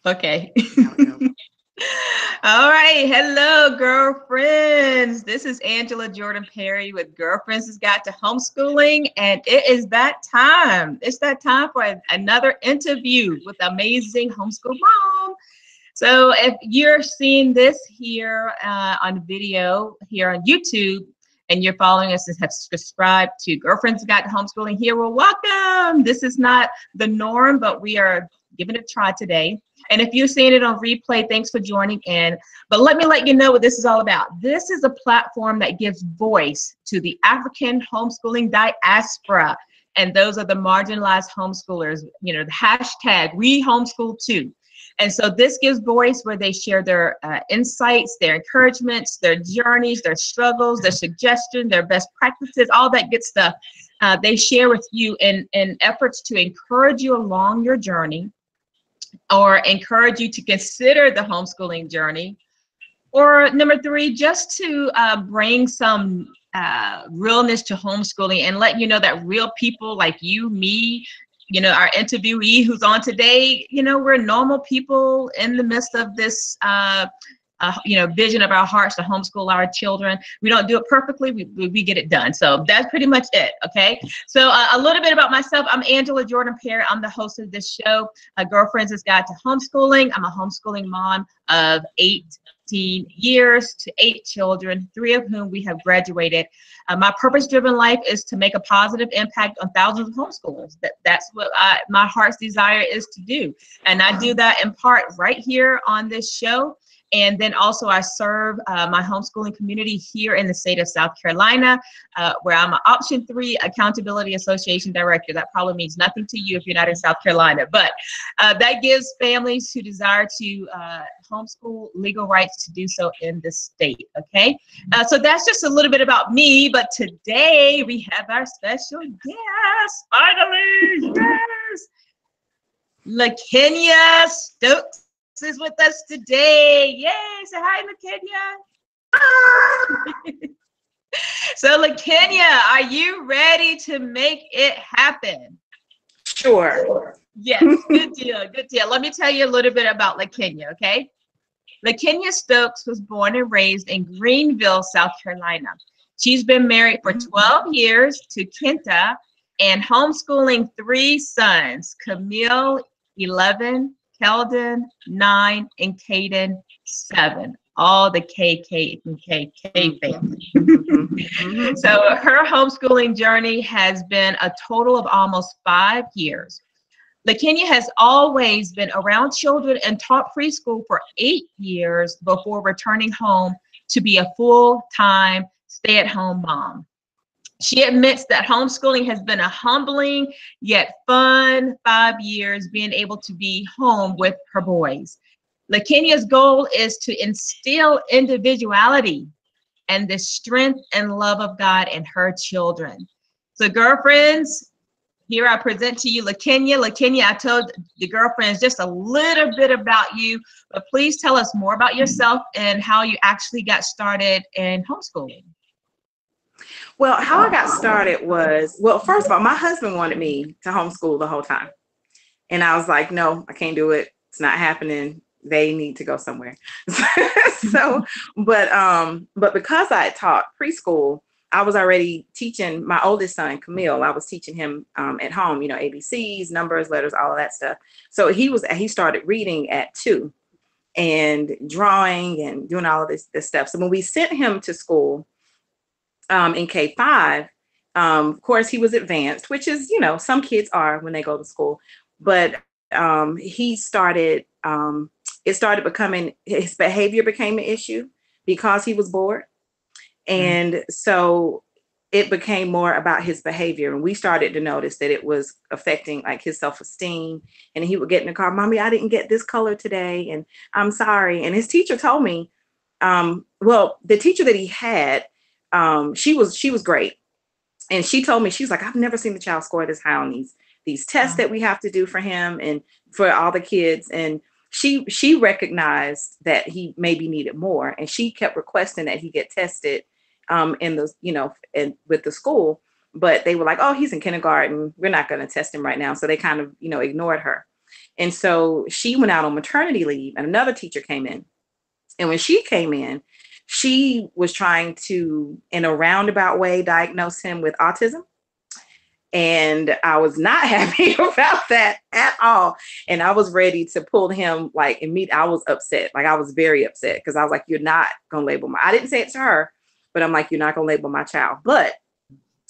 Okay. All right. Hello, girlfriends. This is Angela Jordan Perry with Girlfriends Has Got to Homeschooling. And it is that time. It's that time for another interview with amazing homeschool mom. So if you're seeing this here on video here on YouTube, and you're following us and have subscribed to Girlfriends Got to Homeschooling here, well, welcome. This is not the norm, but we are giving it a try today. And if you're seeing it on replay, thanks for joining in. But let you know what this is all about. This is a platform that gives voice to the African homeschooling diaspora. And those are the marginalized homeschoolers, you know, the hashtag we homeschool too. And so this gives voice where they share their insights, their encouragements, their journeys, their struggles, their suggestions, their best practices, all that good stuff. They share with you in efforts to encourage you along your journey, or encourage you to consider the homeschooling journey, or number three, just to bring some realness to homeschooling and let you know that real people like you, me, you know, our interviewee who's on today, you know, we're normal people in the midst of this, you know, vision of our hearts to homeschool our children. We don't do it perfectly, we get it done. So that's pretty much it, okay? So a little bit about myself. I'm Angela Jordan Perry. I'm the host of this show, Girlfriends Has Got to Homeschooling. I'm a homeschooling mom of 18 years to 8 children, 3 of whom we have graduated. My purpose-driven life is to make a positive impact on thousands of homeschoolers. That's what my heart's desire is to do. And I do that in part right here on this show. And then also I serve my homeschooling community here in the state of South Carolina, where I'm an Option 3 Accountability Association Director. That probably means nothing to you if you're not in South Carolina, but that gives families who desire to homeschool legal rights to do so in the state, okay? So that's just a little bit about me, but today we have our special guest, finally, yes! LeKenya Stokes is with us today. Yay! Say hi, LeKenya. So, LeKenya, are you ready to make it happen? Sure. Yes, good deal, good deal. Let me tell you a little bit about LeKenya, okay? LeKenya Stokes was born and raised in Greenville, South Carolina. She's been married for 12 years to Kenta and homeschooling 3 sons, Kamil, 11, Kelden, 9, and Kadin, 7. All the KK and KK family. So her homeschooling journey has been a total of almost 5 years. LeKenya has always been around children and taught preschool for 8 years before returning home to be a full-time stay-at-home mom. She admits that homeschooling has been a humbling yet fun 5 years being able to be home with her boys. LeKenya's goal is to instill individuality and the strength and love of God in her children. So girlfriends, here I present to you LeKenya. LeKenya, I told the girlfriends just a little bit about you, but please tell us more about yourself and how you actually got started in homeschooling. Well, how I got started was, well, first of all, my husband wanted me to homeschool the whole time. And I was like, no, I can't do it. It's not happening. They need to go somewhere. But because I had taught preschool, I was already teaching my oldest son, Kamil. I was teaching him at home, you know, ABCs, numbers, letters, all of that stuff. So he started reading at 2 and drawing and doing all of this stuff. So when we sent him to school, in K5, of course, he was advanced, which is, you know, some kids are when they go to school. But he started, it started becoming, his behavior became an issue because he was bored. And so it became more about his behavior. And we started to notice that it was affecting like his self-esteem. And he would get in the car, Mommy, I didn't get this color today. And I'm sorry. And his teacher told me, well, the teacher that he had, she was great. And she told me, she's like, I've never seen the child score this high on these tests that we have to do for him and for all the kids. And she recognized that he maybe needed more. And she kept requesting that he get tested in the, you know, with the school. But they were like, oh, he's in kindergarten. We're not going to test him right now. So they kind of, you know, ignored her. And so she went out on maternity leave and another teacher came in. And when she came in, she was trying to, in a roundabout way, diagnose him with autism. And I was not happy about that at all. And I was ready to pull him like immediately. I was upset. Like I was very upset because I was like, you're not going to label I didn't say it to her, but I'm like, you're not going to label my child. But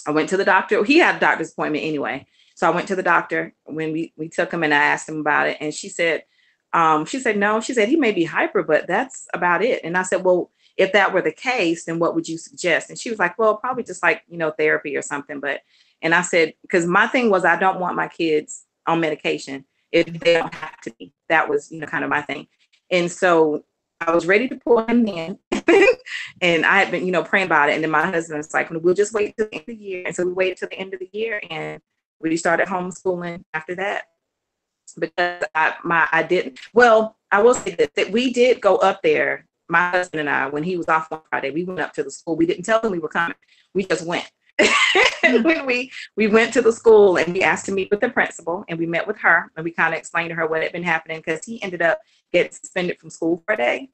I went to the doctor. He had a doctor's appointment anyway. So I went to the doctor when we took him and I asked him about it. And she said, no, she said, he may be hyper, but that's about it. And I said, well, if that were the case, then what would you suggest? And she was like, well, probably just like, therapy or something. And I said, because my thing was, I don't want my kids on medication if they don't have to be. That was, kind of my thing. And so I was ready to pull him in. And I had been, praying about it. And then my husband was like, we'll just wait till the end of the year. And so we waited till the end of the year and we started homeschooling after that. Because I didn't. Well, I will say that we did go up there. My husband and I, when he was off on Friday, we went up to the school. We didn't tell them we were coming. We just went. And when we went to the school and we asked to meet with the principal and we met with her and we kind of explained to her what had been happening because he ended up getting suspended from school for a day.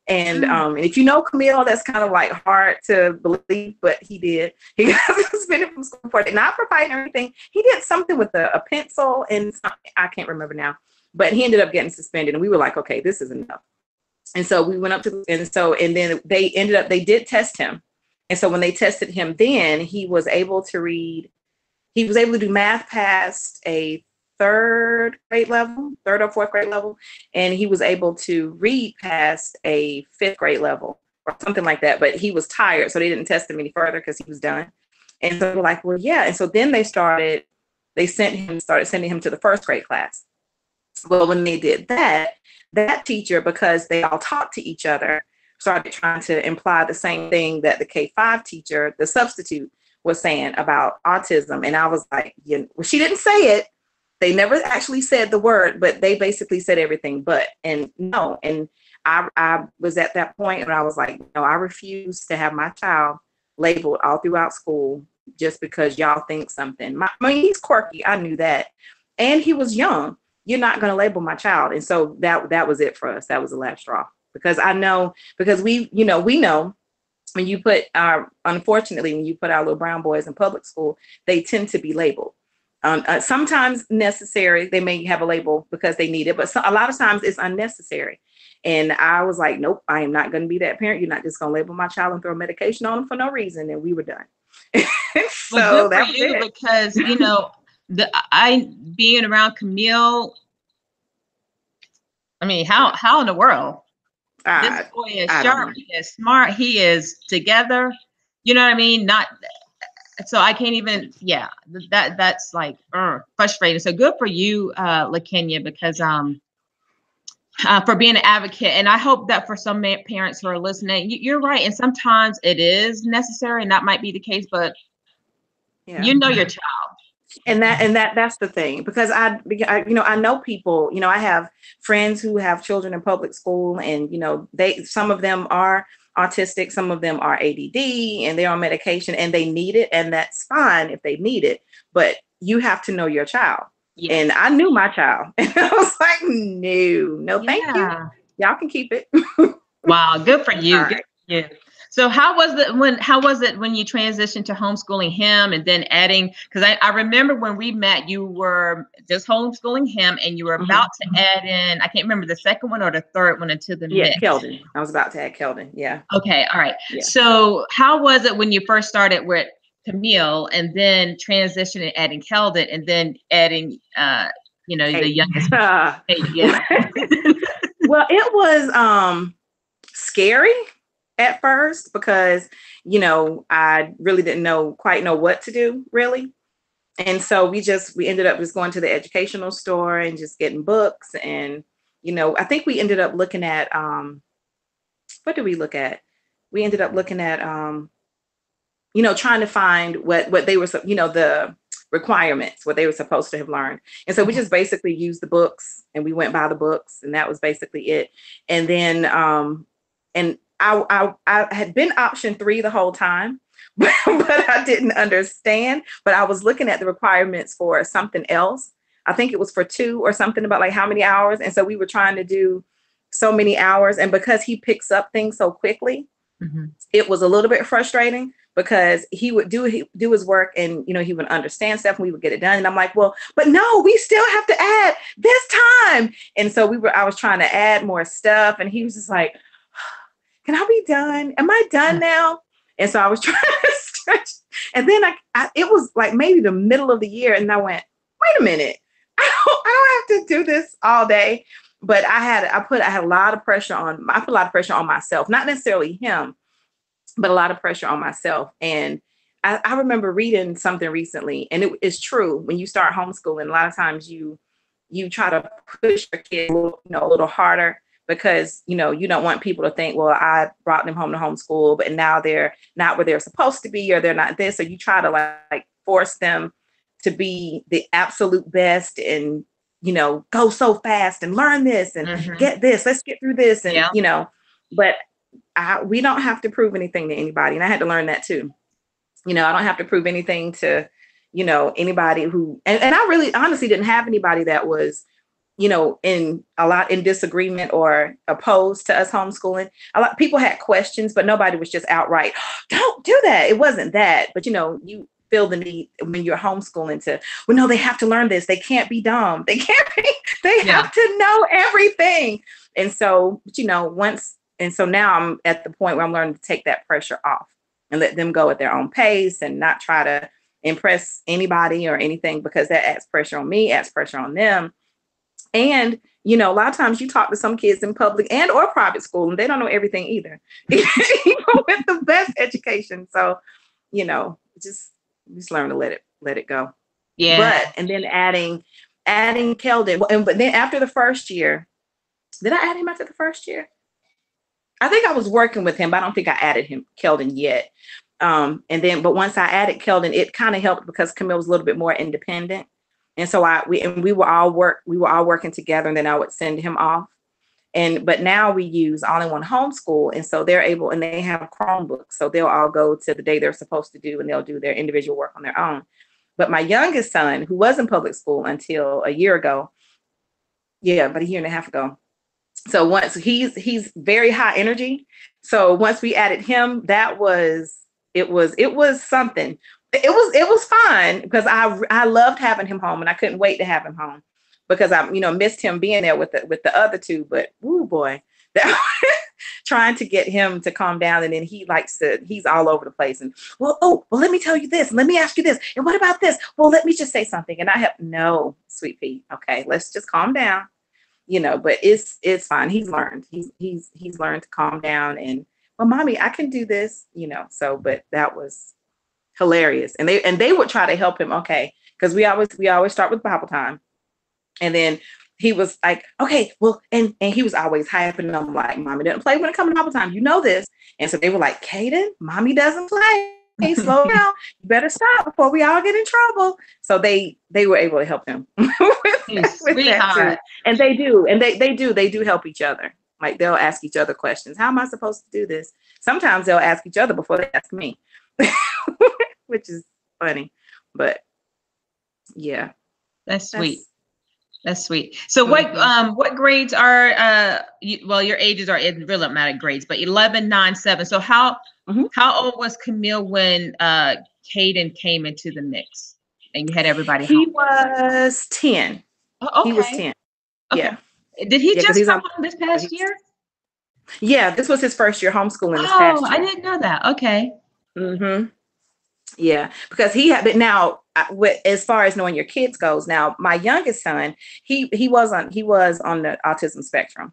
And if you know Kamil, that's kind of like hard to believe, but he did. He got suspended from school for a day, not for fighting or anything. He did something with a pencil and something, I can't remember now, but he ended up getting suspended and we were like, okay, this is enough. And so we went up to, and then they did test him. And so when they tested him, then he was able to read, he was able to do math past a third or fourth grade level. And he was able to read past a fifth grade level or something like that. But he was tired. So they didn't test him any further because he was done. And so we're like, well, yeah. And so then they started sending him to the first grade class. Well, when they did that teacher, because they all talked to each other, started trying to imply the same thing that the K-5 teacher, the substitute, was saying about autism. And I was like, well, she didn't say it. They never actually said the word, but they basically said everything but. And no. And I was at that point and I was like, no, I refuse to have my child labeled all throughout school just because y'all think something. I mean, he's quirky. I knew that. And he was young. You're not going to label my child. And so that was it for us. That was the last straw. Because I know, because we know when you put unfortunately, when you put our little brown boys in public school, they tend to be labeled. Sometimes necessary, they may have a label because they need it, but a lot of times it's unnecessary. And I was like, nope, I am not going to be that parent. You're not just going to label my child and throw medication on them for no reason. And we were done. So that was it. Because, I being around Kamil, I mean, how in the world? This boy is sharp, he is smart, he is together. You know what I mean? So I can't even, that's like frustrating. So good for you, LeKenya, because for being an advocate. And I hope that for some parents who are listening, you're right. And sometimes it is necessary, and that might be the case, but you know your child. And that's the thing, because I know people, I have friends who have children in public school, and, some of them are autistic, some of them are ADD, and they're on medication and they need it. And that's fine if they need it, but you have to know your child. Yes. And I knew my child and I was like, no, thank you. Y'all can keep it. Wow. Good for you. Right. Good for you. So how was it when you transitioned to homeschooling him and then adding, because I remember when we met, you were just homeschooling him and you were about to add in, I can't remember the second one or the third one into the mix. Kelden. I was about to add Kelden. Yeah. Okay. All right. Yeah. So how was it when you first started with Kamil and then transitioning and adding Kelden and then adding, the youngest? Yeah. Well, it was scary at first because, I really didn't quite know what to do really. And so we ended up just going to the educational store and just getting books. And, I think we ended up looking at, what did we look at? We ended up looking at, trying to find what they were, the requirements, what they were supposed to have learned. And so we just basically used the books and we went by the books and that was basically it. And then, and I had been option 3 the whole time, but I didn't understand. But I was looking at the requirements for something else I think it was for 2 or something about like how many hours. And so we were trying to do so many hours. And because he picks up things so quickly, it was a little bit frustrating because he would do his work and, he would understand stuff and we would get it done. And I'm like, well, but no, we still have to add this time. And so I was trying to add more stuff and he was just like, can I be done? Am I done now? And so I was trying to stretch. And then it was like maybe the middle of the year. And I went, wait a minute, I don't have to do this all day. But I had a lot of pressure on, I put a lot of pressure on myself, not necessarily him, but a lot of pressure on myself. And I remember reading something recently, and it is true. When you start homeschooling, a lot of times you try to push your kids a little harder because, you don't want people to think, well, I brought them home to homeschool, but now they're not where they're supposed to be, or they're not this. So you try to like force them to be the absolute best and, go so fast and learn this and get this, let's get through this. And, but we don't have to prove anything to anybody. And I had to learn that too. I don't have to prove anything to, anybody who, and I really honestly didn't have anybody that was, in disagreement or opposed to us homeschooling. A lot of people had questions, but nobody was just outright, don't do that. It wasn't that, but you feel the need when you're homeschooling to, well, no, they have to learn this. They can't be dumb. They have to know everything. And so, so now I'm at the point where I'm learning to take that pressure off and let them go at their own pace and not try to impress anybody or anything, because that adds pressure on me, adds pressure on them. And, a lot of times you talk to some kids in public and or private school and they don't know everything either, with the best education. So, just learn to let it go. Yeah. But, and then adding Kelden. But then after the first year, did I add him after the first year? I think I was working with him, but I don't think I added Kelden yet. But once I added Kelden, it kind of helped because Kamil was a little bit more independent. And so we were all working together, and then I would send him off. But now we use all-in-one homeschool. And so they're able, and they have Chromebooks. So they'll all go to the day they're supposed to do, and they'll do their individual work on their own. But my youngest son, who was in public school until a year ago, about a year and a half ago. So once he's very high energy. So once we added him, it was something. It was fun because I loved having him home, and I couldn't wait to have him home because I missed him being there with the other two. But woo boy, trying to get him to calm down, and then he's all over the place. And well, let me tell you this, and let me ask you this, and what about this? Well, let me just say something. And I have no, sweet pea. Okay, let's just calm down. But it's fine. He's learned. He's learned to calm down and, well, mommy, I can do this. So, but that was hilarious. And they would try to help him. Okay, because we always start with Bible time, and then he was like, okay, well, and he was always hyping. And I'm like, mommy doesn't play when it comes to Bible time. This. And so they were like, Kadin, mommy doesn't play. Hey, slow down. You better stop before we all get in trouble. So they were able to help him with that too. And they do. And they do help each other. Like they'll ask each other questions. How am I supposed to do this? Sometimes they'll ask each other before they ask me, which is funny. But yeah. That's sweet. That's sweet. So what grades are, your ages are, it really don't matter grades, but 11, 9, 7. So how old was Kamil when Kadin came into the mix and you had everybody home? He was 10. Oh, okay. He was 10. Okay. Yeah. Did he just come home this past year? Yeah, this was his first year homeschooling this past year. I didn't know that. Okay. Mm-hmm. Yeah, because he had been now, as far as knowing your kids goes, now my youngest son, he was on the autism spectrum,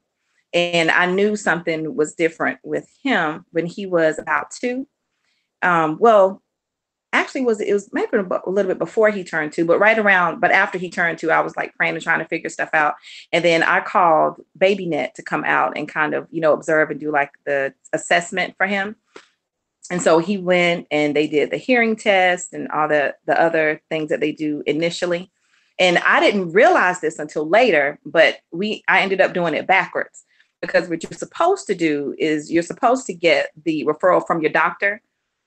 and I knew something was different with him when he was about 2. Actually, it was maybe a little bit before he turned 2, but after he turned 2, I was like praying and trying to figure stuff out, and then I called BabyNet to come out and kind of observe and do like the assessment for him. And so he went and they did the hearing test and all the other things that they do initially. And I didn't realize this until later, but I ended up doing it backwards, because what you're supposed to do is you're supposed to get the referral from your doctor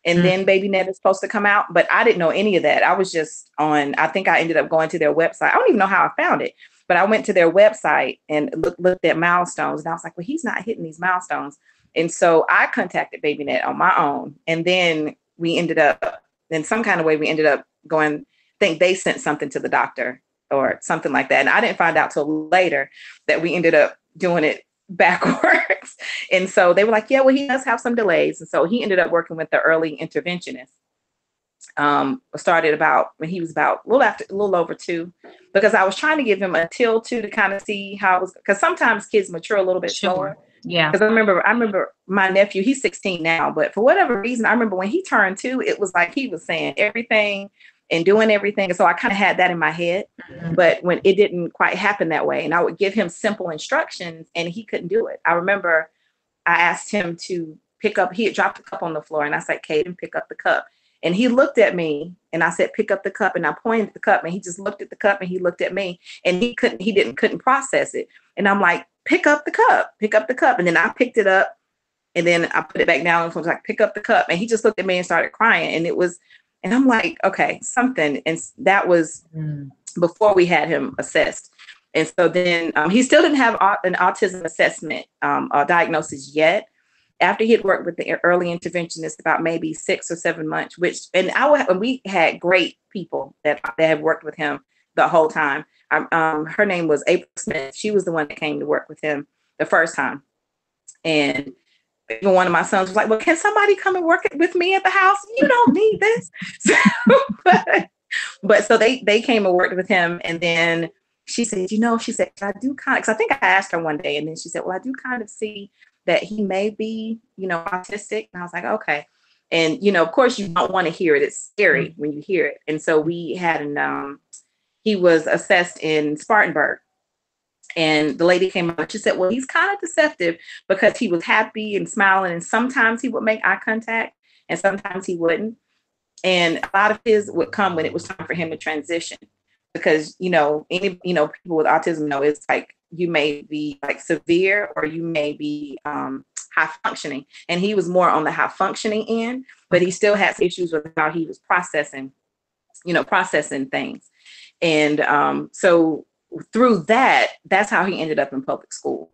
and then BabyNet is supposed to come out. But I didn't know any of that. I was just I think I ended up going to their website. I don't even know how I found it, but I went to their website and looked at milestones. And I was like, well, he's not hitting these milestones. And so I contacted BabyNet on my own. And then we ended up, in some kind of way, we ended up going, I think they sent something to the doctor or something like that. And I didn't find out till later that we ended up doing it backwards. And so they were like, yeah, well, he does have some delays. And so he ended up working with the early interventionist. Started about when he was about a little over 2, because I was trying to give him until 2 to kind of see how it was, because sometimes kids mature a little bit slower. Yeah. Because I remember my nephew, he's 16 now, but for whatever reason, I remember when he turned 2, it was like he was saying everything and doing everything. And so I kind of had that in my head, but when it didn't quite happen that way, and I would give him simple instructions and he couldn't do it. I remember I asked him to pick up, he had dropped a cup on the floor, and I said, Kadin, pick up the cup. And he looked at me and I said, pick up the cup. And I pointed at the cup and he just looked at the cup and he looked at me and he couldn't process it. And I'm like, pick up the cup. And then I picked it up and then I put it back down and was like, pick up the cup. And he just looked at me and started crying. And I'm like, okay, something. And that was before we had him assessed. And so then he still didn't have an autism assessment diagnosis yet. After he had worked with the early interventionist about maybe 6 or 7 months, we had great people that had worked with him the whole time. Her name was April Smith. She was the one that came to work with him the first time. And even one of my sons was like, well, can somebody come and work with me at the house? You don't need this. But so they came and worked with him. And then she said, I do kind of, because I think I asked her one day, and then she said, well, I do kind of see that he may be, autistic. And I was like, okay. And, of course you don't want to hear it. It's scary when you hear it. And so we had he was assessed in Spartanburg, and the lady came up, she said, well, he's kind of deceptive because he was happy and smiling. And sometimes he would make eye contact and sometimes he wouldn't. And a lot of his would come when it was time for him to transition, because, people with autism it's like, you may be like severe or you may be high functioning. And he was more on the high functioning end, but he still has issues with how he was processing things. And so through that's how he ended up in public school,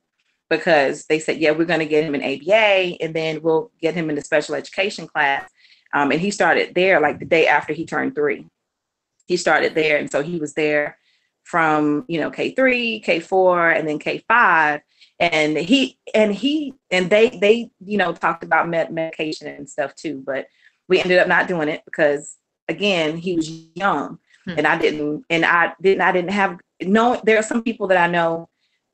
because they said, yeah, we're going to get him an ABA and then we'll get him in the special education class. And he started there like the day after he turned 3. He started there. And so he was there from, K3, K4, and then K5. And they talked about medication and stuff too, but we ended up not doing it because, again, he was young. And I didn't have there are some people that I know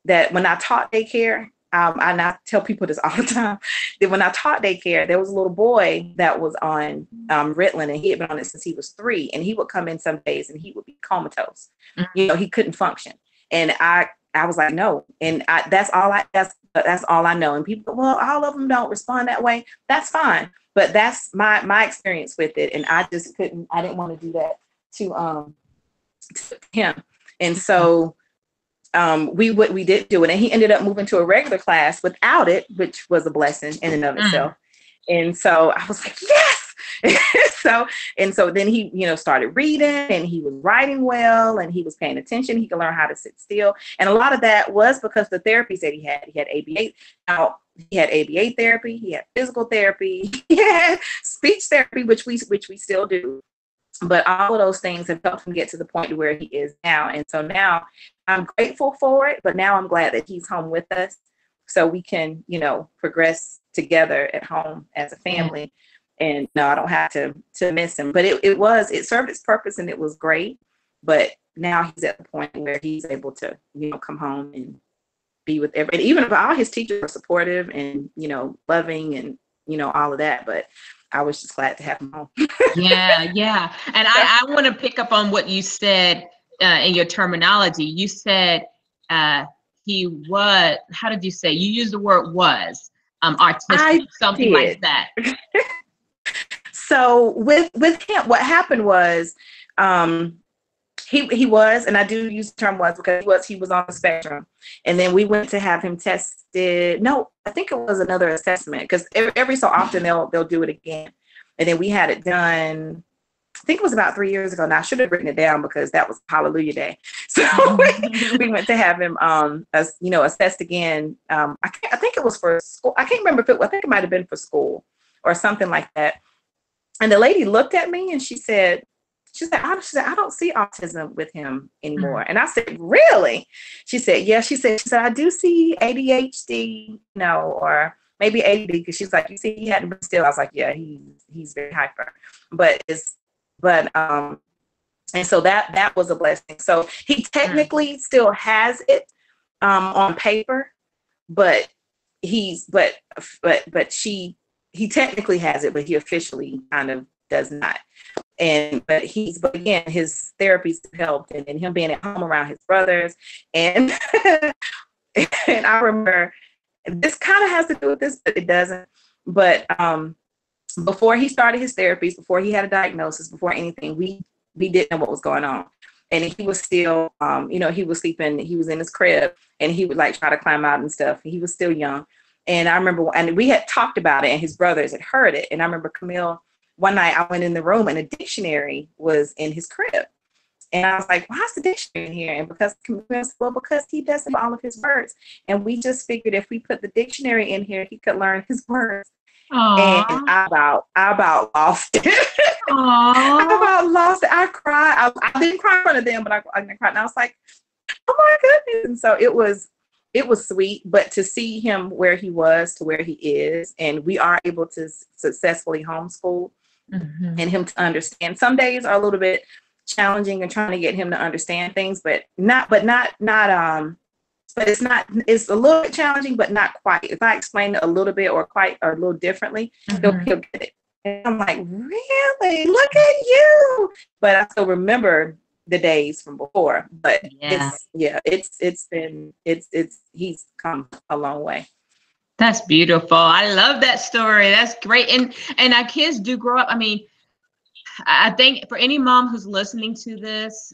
that when I taught daycare, and I tell people this all the time, that when I taught daycare, there was a little boy that was on Ritalin, and he had been on it since he was 3, and he would come in some days and he would be comatose. He couldn't function. And I was like, no. And that's all I know. And people, well, all of them don't respond that way. That's fine. But that's my experience with it. And I didn't want to do that to him. And so we did do it, and he ended up moving to a regular class without it, which was a blessing in and of itself. And so I was like, yes. so then he started reading, and he was writing well, and he was paying attention. He could learn how to sit still, and a lot of that was because the therapies that he had ABA. Now he had ABA therapy, he had physical therapy, he had speech therapy, which we still do. But all of those things have helped him get to the point where he is now. And so now I'm grateful for it, but now I'm glad that he's home with us so we can, progress together at home as a family. And no, I don't have to miss him. But it served its purpose and it was great. But now he's at the point where he's able to, come home and be with everybody. Even if all his teachers are supportive and, loving and, all of that. But I was just glad to have him home. Yeah. And I want to pick up on what you said in your terminology. You said he was, how did you say? You used the word was artistic, something like that. So with him, what happened was he was, and I do use the term was because he was on the spectrum. And then we went to have him tested. No, I think it was another assessment, because every so often they'll do it again. And then we had it done, I think it was about 3 years ago. Now I should have written it down because that was Hallelujah Day. So we went to have him, assessed again. I think it was for school. I can't remember I think it might've been for school or something like that. And the lady looked at me and she said, I don't see autism with him anymore. And I said, really? She said, yeah. She said, I do see ADHD, or maybe ADD, because she's like, you see, he had to be still. I was like, yeah, he's very hyper. And so that was a blessing. So he technically still has it on paper, but he technically has it, but he officially kind of does not. But again, his therapies helped, and him being at home around his brothers. And and I remember, this kind of has to do with this, but it doesn't. But before he started his therapies, before he had a diagnosis, before anything, we didn't know what was going on. And he was still, he was sleeping, he was in his crib, and he would like try to climb out and stuff. He was still young. And I remember, and we had talked about it, and his brothers had heard it. And I remember Kamil, one night I went in the room and a dictionary was in his crib. And I was like, why is the dictionary in here? And because he doesn't know all of his words. And we just figured if we put the dictionary in here, he could learn his words. Aww. And I about lost it. I about lost it. I cried. I didn't cry in front of them, but I cried. And I was like, oh my goodness. And so it was sweet, but to see him where he was to where he is, and we are able to successfully homeschool, and him to understand. Some days are a little bit challenging and trying to get him to understand things, but it's a little bit challenging, but not quite. If I explain it a little bit or a little differently, he'll get it. And I'm like, really? Look at you. But I still remember the days from before, but he's come a long way. That's beautiful. I love that story. That's great. And our kids do grow up. I mean, I think for any mom who's listening to this,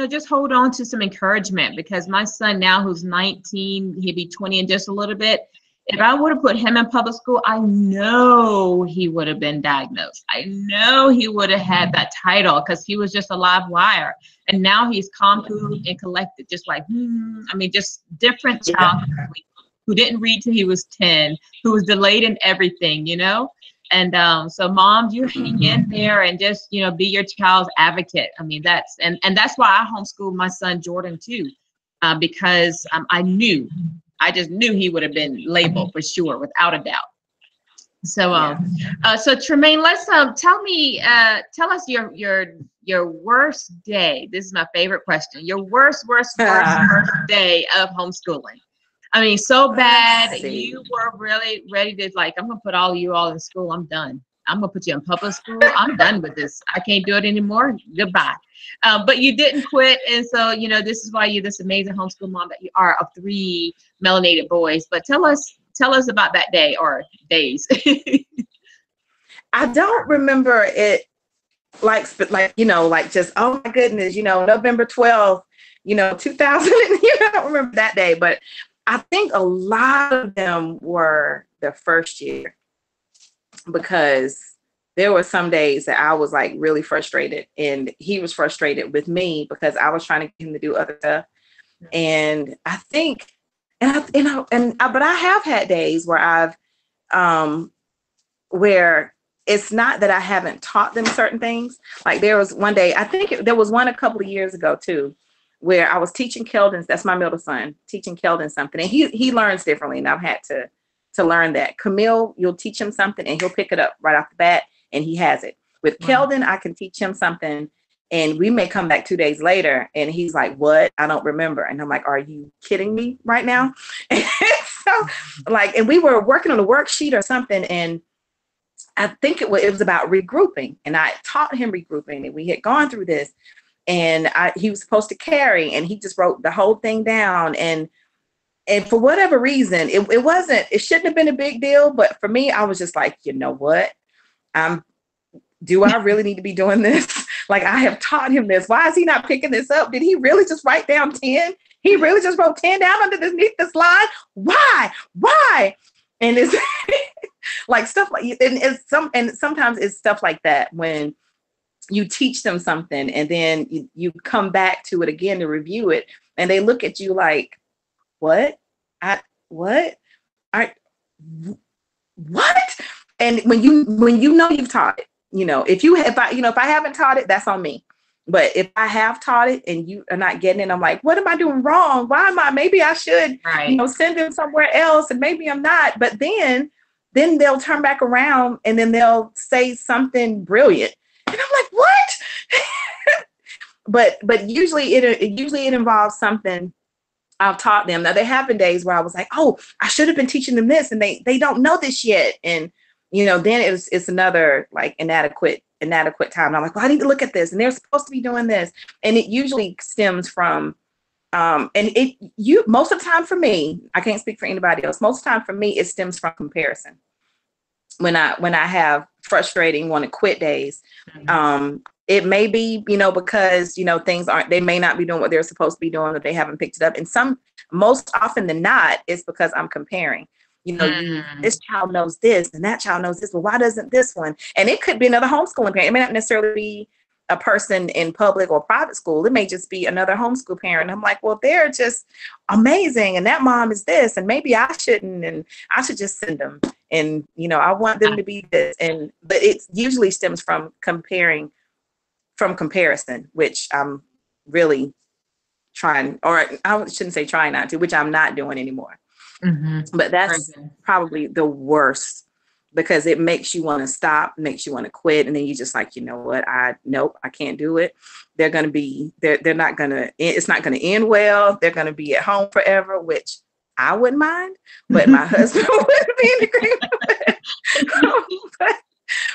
just hold on to some encouragement, because my son now, who's 19, he'll be 20 in just a little bit. If I would have put him in public school, I know he would have been diagnosed. I know he would have had that title, because he was just a live wire. And now he's calm, cool, and collected, just like, just different child who didn't read till he was 10, who was delayed in everything, And so moms, you hang in there and just, be your child's advocate. I mean, that's why I homeschooled my son Jordan too, because I just knew he would have been labeled for sure, without a doubt. So, so Tremaine, let's tell us your worst day. This is my favorite question. Your worst day of homeschooling. I mean, so bad you were really ready to I'm gonna put you all in school. I'm done. I'm gonna put you in public school. I'm done with this. I can't do it anymore. Goodbye. But you didn't quit, and so this is why you're this amazing homeschool mom that you are, of 3 melanated boys. But tell us about that day or days. I don't remember it just, oh my goodness, November 12th, 2000. I don't remember that day, but I think a lot of them were the first year, because there were some days that I was like really frustrated, and he was frustrated with me because I was trying to get him to do other stuff. And I think, but I have had days where where it's not that I haven't taught them certain things. Like there was one day, I think there was one a couple of years ago too, where I was teaching Kelden, that's my middle son, teaching Kelden something. And he learns differently, and I've had to learn that. Kamil, you'll teach him something and he'll pick it up right off the bat, and he has it. With Kelden, I can teach him something and we may come back 2 days later and he's like, what? I don't remember. And I'm like, are you kidding me right now? And so and we were working on a worksheet or something, and I think it was about regrouping, and I taught him regrouping, and we had gone through this. And he was supposed to carry, and he just wrote the whole thing down. And for whatever reason, it shouldn't have been a big deal. But for me, I was just like, you know what? Do I really need to be doing this? I have taught him this. Why is he not picking this up? Did he really just write down 10? He really just wrote 10 down underneath this line? Why? And Like stuff like, and sometimes it's stuff like that when you teach them something and then you come back to it again to review it, and they look at you like, what? What? What? And when you know you've taught it, if I haven't taught it, that's on me. But if I have taught it and you are not getting it, I'm like, what am I doing wrong? Maybe I should, send them somewhere else, and maybe I'm not. But then they'll turn back around and then they'll say something brilliant. And I'm like, what? but usually it involves something I've taught them. Now, there have been days where I was like, oh, I should have been teaching them this, and they don't know this yet. And, then it's another like inadequate time. I'm like, well, I need to look at this, and they're supposed to be doing this. And it usually stems from, most of the time for me, I can't speak for anybody else. Most of the time for me, it stems from comparison. When I have frustrating, want to quit days, it may be, because, they may not be doing what they're supposed to be doing, or they haven't picked it up. And most often than not, it's because I'm comparing. This child knows this and that child knows this. Well, why doesn't this one? And it could be another homeschooling parent. It may not necessarily be a person in public or private school. It may just be another homeschool parent. I'm like, well, they're just amazing. And that mom is this, and maybe I shouldn't, and I should just send them. And, I want them to be this. But it usually stems from comparison, which I'm really trying, or I shouldn't say trying not to, which I'm not doing anymore. But that's probably the worst, because it makes you want to stop, makes you want to quit. And then you just like, you know what? Nope, I can't do it. They're going to be, it's not going to end well. They're going to be at home forever, which I wouldn't mind, but my husband wouldn't be in agreement with.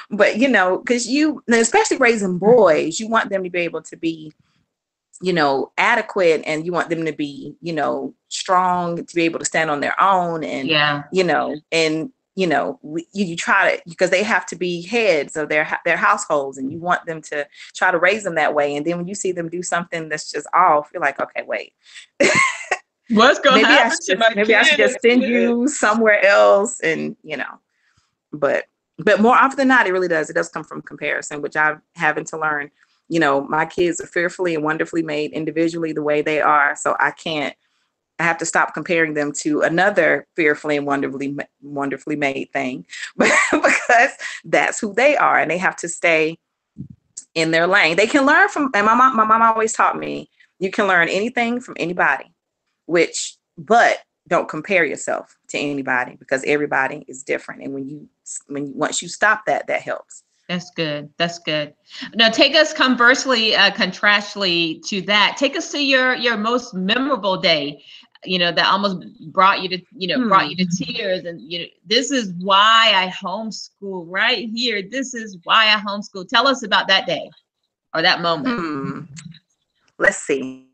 But because especially raising boys, you want them to be able to be, adequate, and you want them to be, strong, to be able to stand on their own. And, you try to, because they have to be heads of their households, and you want them to try to raise them that way. And then when you see them do something that's just off, you're like, okay, wait. What's going to happen to my kid? Maybe I should just send you somewhere else. And, but more often than not, it really does. It does come from comparison, which I'm having to learn. My kids are fearfully and wonderfully made individually the way they are. So I have to stop comparing them to another fearfully and wonderfully made thing, because that's who they are, and they have to stay in their lane. They can learn from, and my mom always taught me, you can learn anything from anybody, but don't compare yourself to anybody, because everybody is different. And once you stop that helps. That's good. That's good. Now take us conversely, contrastly to that. Take us to your most memorable day, that almost brought you to tears. And, this is why I homeschool right here. This is why I homeschool. Tell us about that day or that moment. Let's see.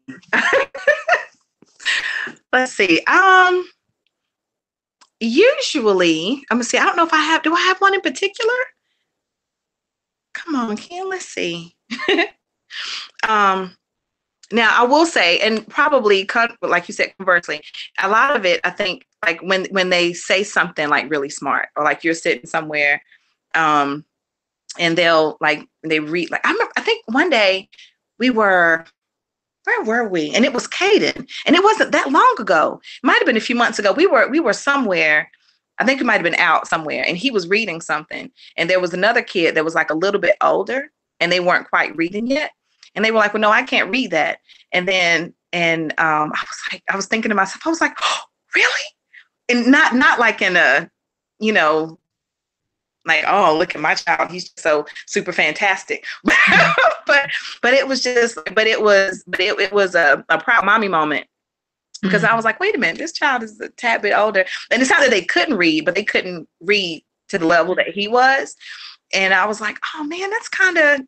Usually, I'm gonna see. I don't know if do I have one in particular? Come on, Ken, let's see. Now I will say, and probably like you said, conversely, a lot of it, I think, like when they say something like really smart, or like you're sitting somewhere, and they read, like, I think one day where were we? And it was Kadin, and it wasn't that long ago. It might've been a few months ago. We were somewhere. I think it might've been out somewhere, and he was reading something, and there was another kid that was like a little bit older, and they weren't quite reading yet. And they were like, well, no, I can't read that. And then, I was thinking to myself, I was like, oh, really? And not like in a, like, oh, look at my child, he's so super fantastic. but it was a proud mommy moment, because I was like, wait a minute, this child is a tad bit older. And it's not that they couldn't read, but they couldn't read to the level that he was. And I was like, oh man, that's kind of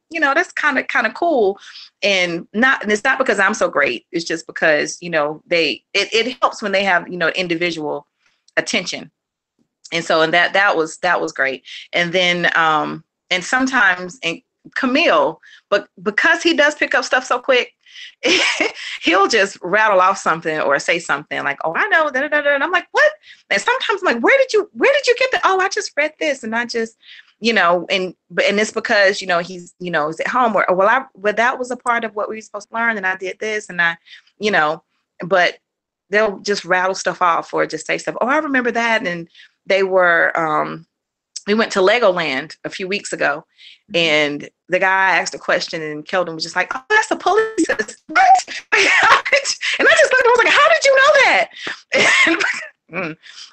cool. And it's not because I'm so great. It's just because, it helps when they have, individual attention. And so, and that was great. And then, and sometimes, and Kamil, but because he does pick up stuff so quick, he'll just rattle off something or say something like, oh, I know, da, da, da, da. And I'm like, what? And sometimes I'm like, where did you get that? Oh, I just read this, and I just, and it's because, he's at home, or well, that was a part of what we were supposed to learn, and I did this, and I, but they'll just rattle stuff off or just say stuff. Oh, I remember that. And they were, we went to Legoland a few weeks ago, and the guy asked a question, and Kelden was just like, "Oh, that's the police." What? And I just looked and was like, "How did you know that?"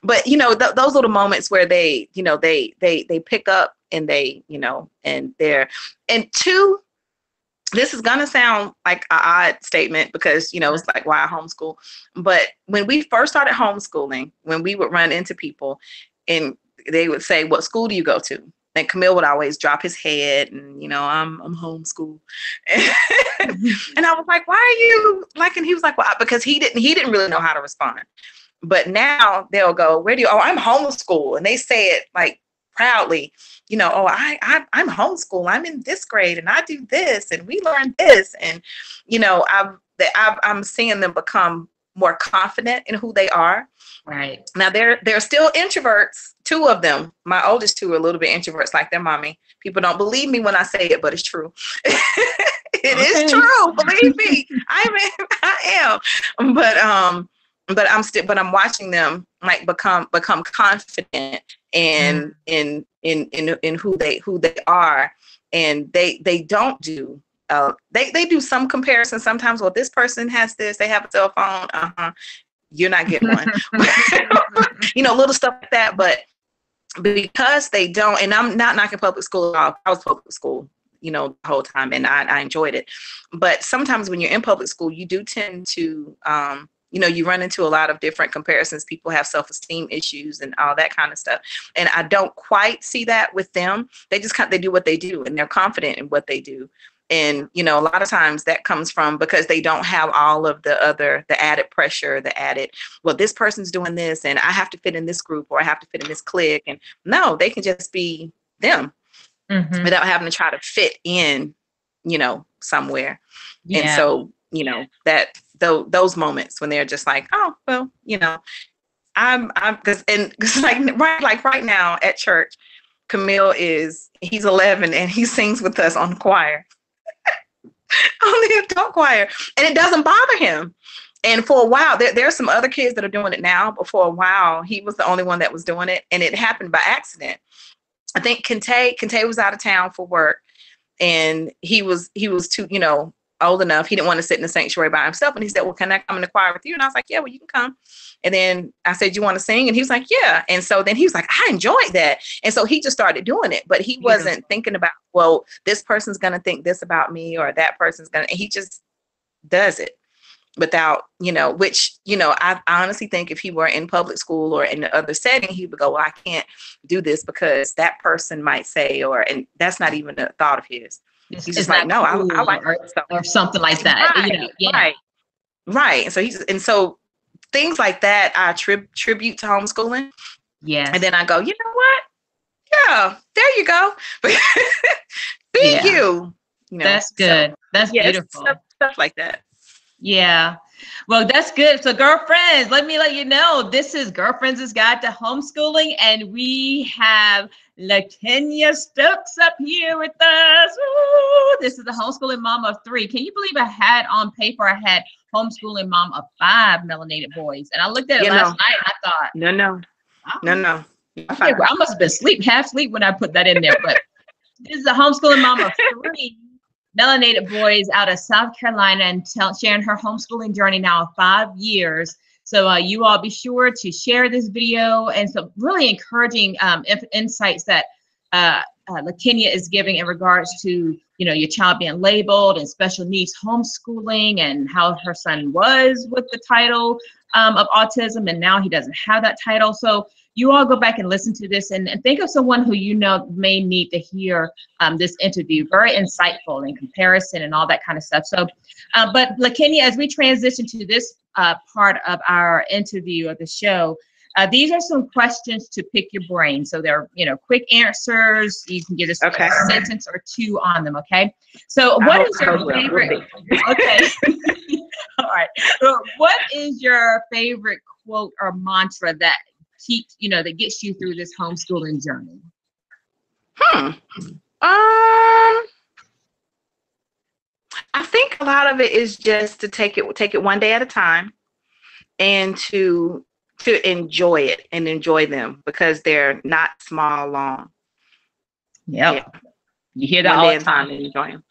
But those little moments where they pick up, and they, and two. This is gonna sound like an odd statement because it's like, why homeschool? But when we first started homeschooling, when we would run into people, and they would say, "What school do you go to?" And Kamil would always drop his head and, I'm homeschool. And I was like, "Why are you like?" And he was like, "Well," because he didn't really know how to respond. But now they'll go, "Where do you?" "Oh, I'm homeschool," and they say it like proudly. "Oh, I'm homeschool. I'm in this grade, and I do this, and we learn this," and I'm seeing them become more confident in who they are. Right. Now they're still introverts. Two of them, my oldest two, are a little bit introverts like their mommy. People don't believe me when I say it, but it's true. It is true. Believe me. I am. But I'm watching them like become confident in who they are, and they don't do. They do some comparison sometimes. Well, this person has this. They have a cell phone. You're not getting one. Little stuff like that. But because they don't, and I'm not knocking public school at all. I was public school, the whole time, and I enjoyed it. But sometimes when you're in public school, you do tend to, you run into a lot of different comparisons. People have self-esteem issues and all that kind of stuff. And I don't quite see that with them. They just they do what they do, and they're confident in what they do. And, a lot of times that comes from because they don't have all of the added pressure, well, this person's doing this, and I have to fit in this group, or I have to fit in this clique. And no, they can just be them without having to try to fit in, somewhere. Yeah. And so, those moments when they're just like, oh, well, I'm because right now at church, Kamil he's 11 and he sings with us on the choir. On the adult choir, and it doesn't bother him. And for a while, there are some other kids that are doing it now, but for a while, he was the only one that was doing it, and it happened by accident. I think Kente was out of town for work, and he was too, old enough. He didn't want to sit in the sanctuary by himself, and he said, "Well, can I come in the choir with you?" And I was like, "Yeah, well, you can come." And then I said, "You want to sing?" And he was like, "Yeah." And so then he was like, "I enjoyed that." And so he just started doing it, but he wasn't thinking about, well, this person's going to think this about me, or that person's going to, he just does it without, which, I honestly think if he were in public school or in another setting, he would go, "Well, I can't do this because that person might say," and that's not even a thought of his. He's just like, "No, cool, I like or something like that." Right. Right. And so things like that, I tribute to homeschooling. Yeah. And then I go, you know what? Yeah, there you go. Be you. That's good. So, that's beautiful. Stuff like that. Yeah. Well, that's good. So girlfriends, let me let you know, this is Girlfriends' Guide to Homeschooling, and we have LeKenya Stokes up here with us. Ooh, this is the homeschooling mom of 3. Can you believe I had on paper, I had homeschooling mom of 5 melanated boys? And I looked at it last night and I thought, no. Okay, well, I must have been half asleep when I put that in there. But this is a homeschooling mom of 3 melanated boys out of South Carolina, and sharing her homeschooling journey now of 5 years. So you all be sure to share this video, and some really encouraging insights that LeKenya is giving in regards to, your child being labeled and special needs homeschooling, and how her son was with the title of autism, and now he doesn't have that title. So you all go back and listen to this, and think of someone who may need to hear this interview. Very insightful in comparison and all that kind of stuff. So, but LeKenya, as we transition to this part of our interview of the show, these are some questions to pick your brain. So they're, quick answers. You can give us a sentence or 2 on them. Okay. So what is your favorite? Okay. All right. What is your favorite quote or mantra that keeps, you know, that gets you through this homeschooling journey? I think a lot of it is just to take it one day at a time, and to enjoy it and enjoy them, because they're not small long. Yep. Yeah. You hear that one all day the at a time time. and enjoy them.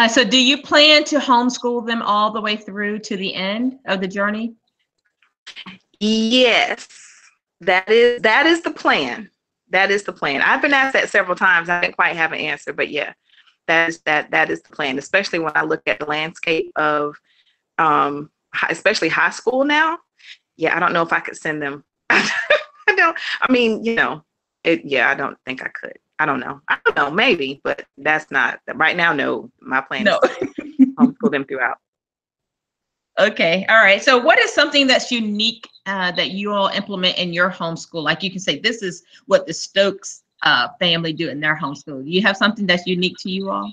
So do you plan to homeschool them all the way through to the end of the journey? Yes, that is the plan. That is the plan. I've been asked that several times. I didn't quite have an answer, but yeah, that is the plan, especially when I look at the landscape of especially high school now. Yeah, I don't know if I could send them. I mean, you know, I don't think I could. I don't know, maybe, but that's not right now. No, my plan is to homeschool them throughout. Okay. All right. So what is something that's unique that you all implement in your homeschool? Like you can say, this is what the Stokes family do in their homeschool. Do you have something that's unique to you all?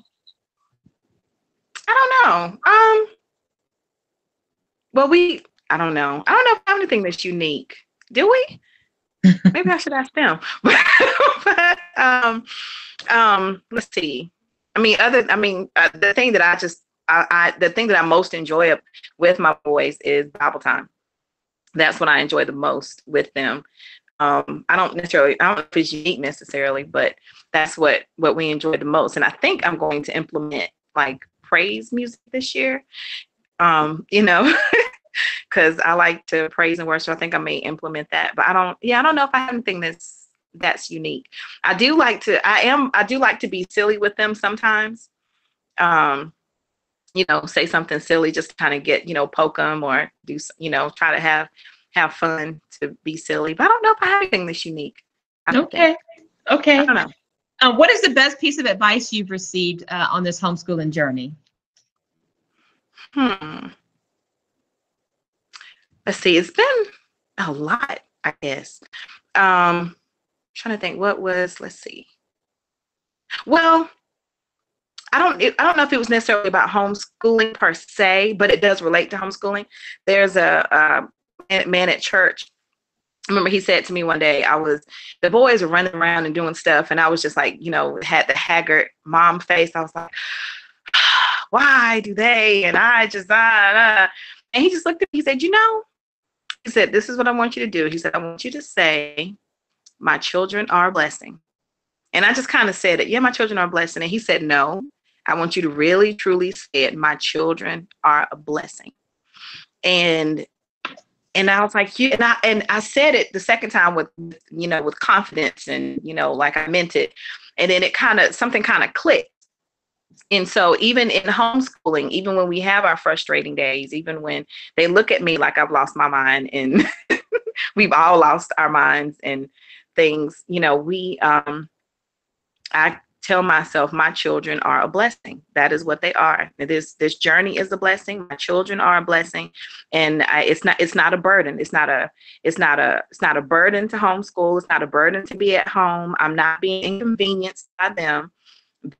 I don't know. Well, I don't know. I don't know if I have anything that's unique. Do we? Maybe I should ask them. But let's see. The thing that the thing that I most enjoy with my boys is Bible time. That's what I enjoy the most with them. I don't know if it's unique necessarily, but that's what we enjoy the most. And I think I'm going to implement like praise music this year. You know, because I like to praise and worship. I think I may implement that, but I don't know if I have anything that's unique. I do like to be silly with them sometimes. You know, say something silly just to kind of get, you know, poke them, or do, you know, try to have fun, to be silly. But I don't know if I have anything that's unique. Okay. I don't know. What is the best piece of advice you've received on this homeschooling journey? Let's see. It's been a lot, I guess. Trying to think let's see. Well, I don't know if it was necessarily about homeschooling per se, but it does relate to homeschooling. There's a man at church. I remember he said to me one day, the boys were running around and doing stuff, and I was just like, you know, had the haggard mom face. I was like, why do they? And I just, and he just looked at me, he said, you know, he said, this is what I want you to do. He said, I want you to say, my children are a blessing. And I just kind of said it. Yeah, my children are a blessing. And he said, no, I want you to really, truly say it. My children are a blessing. And I was like, yeah. And I said it the second time with, you know, with confidence, and, you know, like I meant it. And then something kind of clicked. And so even in homeschooling, even when we have our frustrating days, even when they look at me like I've lost my mind, and we've all lost our minds and things, you know, I tell myself, my children are a blessing. That is what they are. This journey is a blessing. My children are a blessing, and it's not a burden. It's not a burden to homeschool. It's not a burden to be at home. I'm not being inconvenienced by them.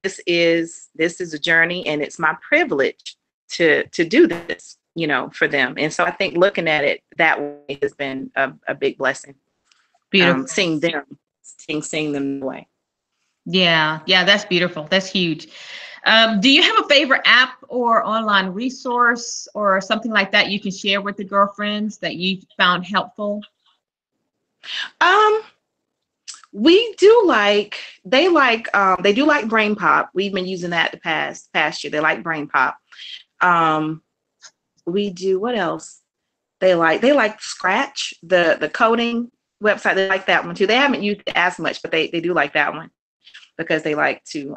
This is a journey, and it's my privilege to do this, you know, for them. And so I think looking at it that way has been a big blessing. Beautiful. Seeing them the way. Yeah, that's beautiful. That's huge. Do you have a favorite app or online resource or something like that you can share with the girlfriends that you found helpful? We do like, they do like Brain Pop. We've been using that the past year. They like Brain Pop. We do, what else? They like Scratch, the coding website. They like that one too. They haven't used it as much, but they do like that one, because they like to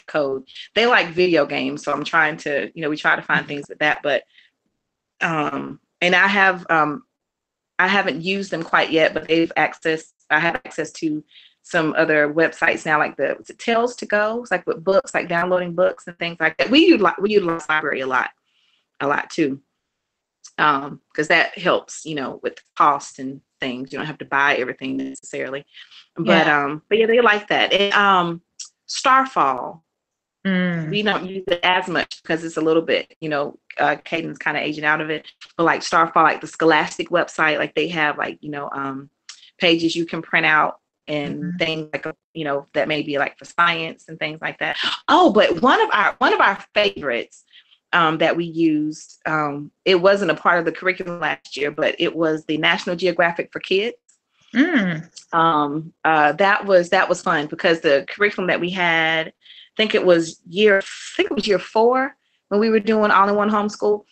code. They like video games, so I'm trying to, you know, we try to find things with that. But and I haven't used them quite yet, but I have access to some other websites now, like the Tales to Go. It's like with books, like downloading books and things like that. We utilize library a lot too, because that helps, you know, with cost and things. You don't have to buy everything necessarily, but yeah, they like that. And Starfall, We don't use it as much because it's a little bit, Kadin's kind of aging out of it. But like Starfall, like the Scholastic website, like they have like, pages you can print out and things like, that may be like for science and things like that. Oh, but one of our favorites that we used, it wasn't a part of the curriculum last year, but it was the National Geographic for Kids. That was fun because the curriculum that we had, I think it was year 4 when we were doing all-in-one homeschool.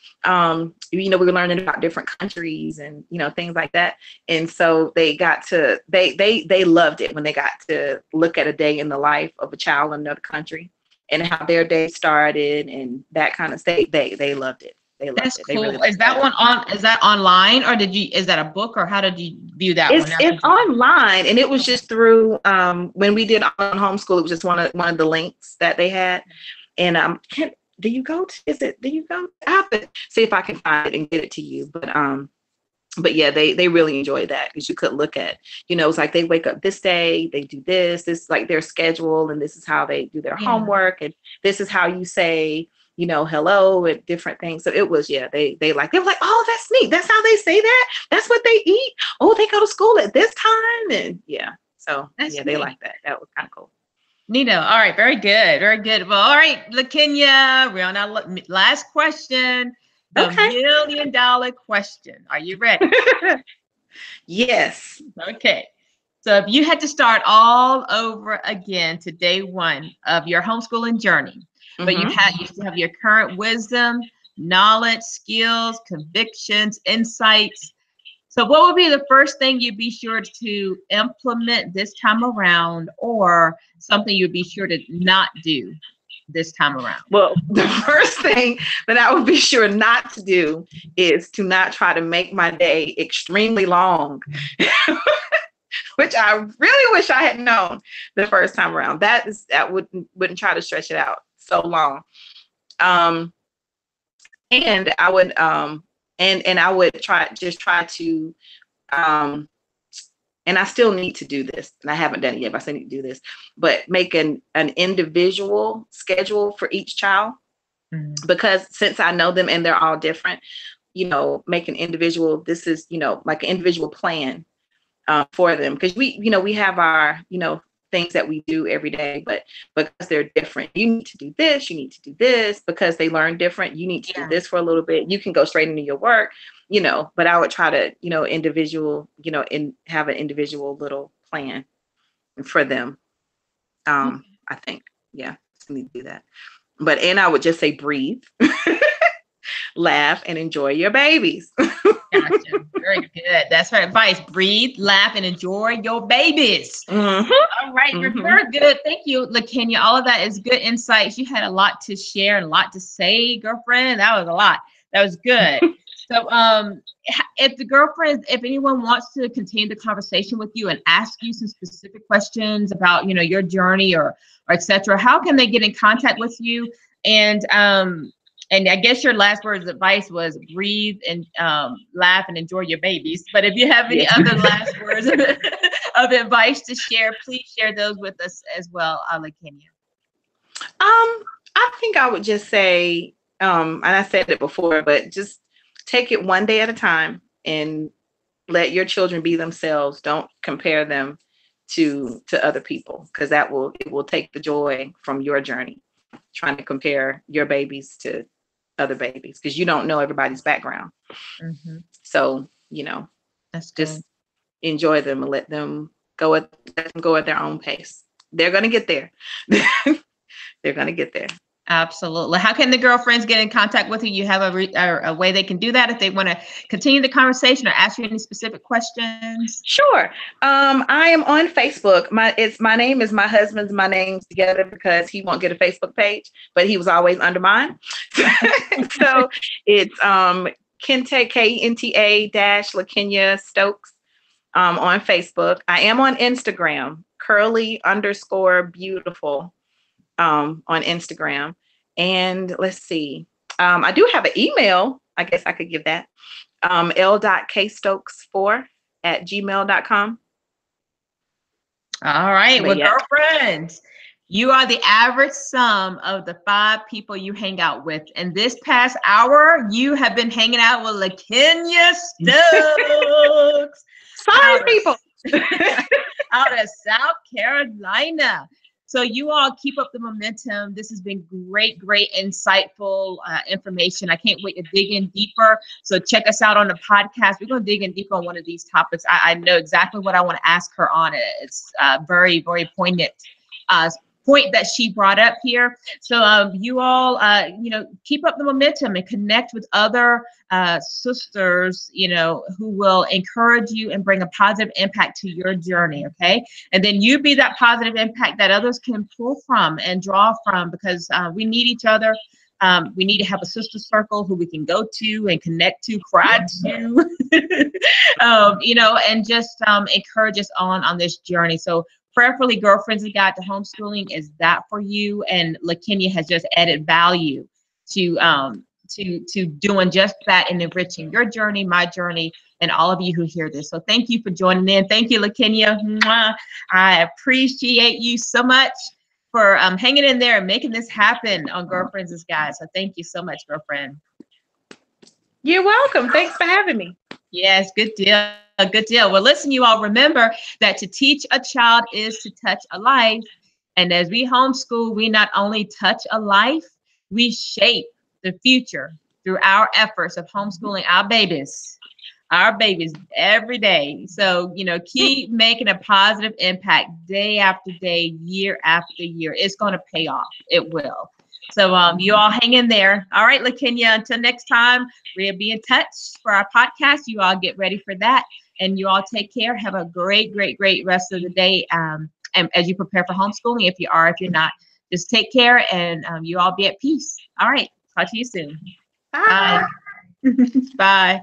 We were learning about different countries and things like that. And so they loved it when they got to look at a day in the life of a child in another country and how their day started and that kind of stuff. They loved it. That's cool. They really is that online or is that a book or how did you view that one? It's online, and it was just through when we did on homeschool, it was just one of the links that they had. And I have to see if I can find it and get it to you. But yeah, they really enjoyed that because you could look at, it's like they wake up this day, they do this is like their schedule, and this is how they do their homework, and this is how you say, hello and different things. So it was, they were like, oh, that's neat. That's how they say that. That's what they eat. Oh, they go to school at this time. And so that's neat. They like that. That was kind of cool. Nito. All right. Very good. Very good. Well, all right, LeKenya, we're on our last question. The $1 million question. Are you ready? Yes. Okay. So if you had to start all over again to day one of your homeschooling journey, but you still have your current wisdom, knowledge, skills, convictions, insights. So what would be the first thing you'd be sure to implement this time around, or something you'd be sure to not do this time around? Well, the first thing that I would be sure not to do is to not try to make my day extremely long, which I really wish I had known the first time around. That wouldn't try to stretch it out so long. And I would and I would try to and I still need to do this, and I haven't done it yet, but I still need to do this, but make an individual schedule for each child, because since I know them and they're all different, make an individual, this is, like an individual plan for them. Because we have our, things that we do every day, but because they're different, you need to do this, you need to do this, because they learn different, you need to do this for a little bit, you can go straight into your work, but I would try to, individual, and have an individual little plan for them. I think, I need to do that. And I would just say, breathe, laugh, and enjoy your babies. Gotcha. Very good. That's her advice. Breathe, laugh, and enjoy your babies. All right. You're very good. Thank you, LeKenya. All of that is good insights. You had a lot to share and a lot to say, girlfriend. That was a lot. That was good. So if anyone wants to continue the conversation with you and ask you some specific questions about, your journey or et cetera, how can they get in contact with you? And I guess your last words of advice was breathe and laugh and enjoy your babies. But if you have any other last words of advice to share, please share those with us as well, LeKenya. I think I would just say, and I said it before, but just take it one day at a time and let your children be themselves. Don't compare them to other people, because it will take the joy from your journey, trying to compare your babies to other babies, because you don't know everybody's background. So that's just enjoy them and let them go at their own pace. They're gonna get there. They're gonna get there. Absolutely. How can the girlfriends get in contact with you? You have a way they can do that if they want to continue the conversation or ask you any specific questions? Sure. I am on Facebook. My name is my husband's my names together because he won't get a Facebook page, but he was always under mine. So it's Kenta, Kenta-LeKenya Stokes on Facebook. I am on Instagram, curly_beautiful. On Instagram. And let's see. I do have an email. I guess I could give that. l.kstokes4@gmail.com. All right. Well, girlfriends, You are the average sum of the 5 people you hang out with. And this past hour, you have been hanging out with LeKenya Stokes. Sorry, people. Out of South Carolina. So you all keep up the momentum. This has been great, insightful information. I can't wait to dig in deeper. So check us out on the podcast. We're going to dig in deeper on one of these topics. I know exactly what I want to ask her on it. It's very, very poignant point that she brought up here. So you all, keep up the momentum and connect with other sisters, who will encourage you and bring a positive impact to your journey. Okay. And then you be that positive impact that others can pull from and draw from, because we need each other. We need to have a sister circle who we can go to and connect to, cry to, and just encourage us on this journey. So prayerfully, Girlfriends of Guide to Homeschooling is that for you. And LeKenya has just added value to doing just that and enriching your journey, my journey, and all of you who hear this. So thank you for joining in. Thank you, LeKenya. Mwah. I appreciate you so much for hanging in there and making this happen on Girlfriends as Guide. So thank you so much, girlfriend. You're welcome. Thanks for having me. Yes, good deal. Good deal. Well, listen, you all, remember that to teach a child is to touch a life. And as we homeschool, we not only touch a life, we shape the future through our efforts of homeschooling our babies every day. So, keep making a positive impact day after day, year after year. It's going to pay off. It will. So you all hang in there. All right, LeKenya, until next time, we'll be in touch for our podcast. You all get ready for that. And you all take care. Have a great rest of the day. And as you prepare for homeschooling, if you're not, just take care and you all be at peace. All right. Talk to you soon. Bye. Bye. Bye.